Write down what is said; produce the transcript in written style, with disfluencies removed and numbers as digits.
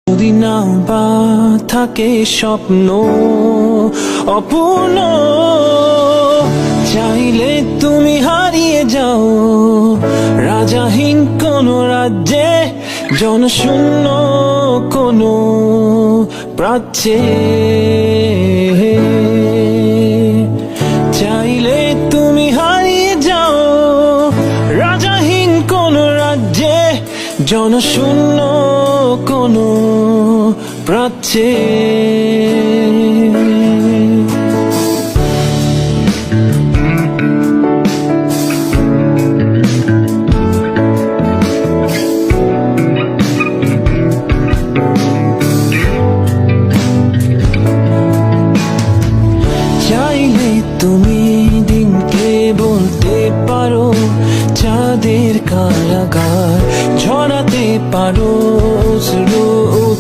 যদি না বা থাকে স্বপ্ন অপূর্ণ, চাইলে তুমি হারিয়ে যাও রাজাহীন কোন রাজ্যে, জনশূন্য কোন প্রাচ্যে। চাইলে তুমি হারিয়ে যাও রাজাহীন কোন রাজ্যে, জনশূন্য কোন প্রাচ্যে।